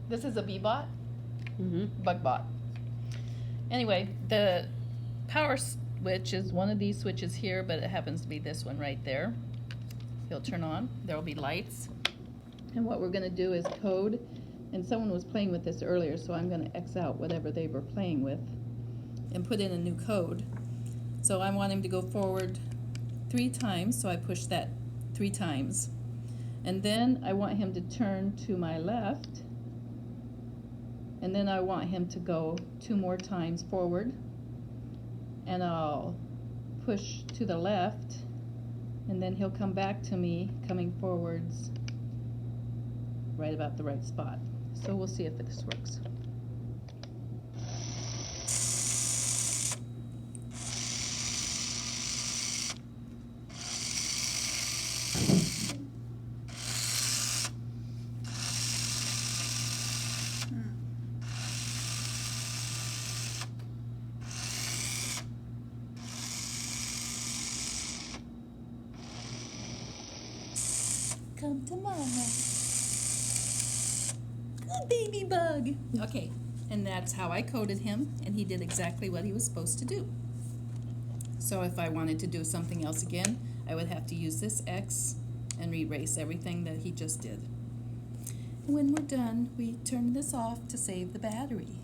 This is a B-bot? Mm-hmm. Bug bot. Anyway, the power switch is one of these switches here, but it happens to be this one right there. He'll turn on. There will be lights. And what we're going to do is code. And someone was playing with this earlier, so I'm going to X out whatever they were playing with and put in a new code. So I want him to go forward 3 times, so I push that 3 times. And then I want him to turn to my left. And then I want him to go 2 more times forward. And I'll push to the left. And then he'll come back to me, coming forwards right about the right spot. So we'll see if this works. Come to mama. Good baby bug. Okay, and that's how I coded him, and he did exactly what he was supposed to do. So if I wanted to do something else again, I would have to use this X and erase everything that he just did. And when we're done, we turn this off to save the battery.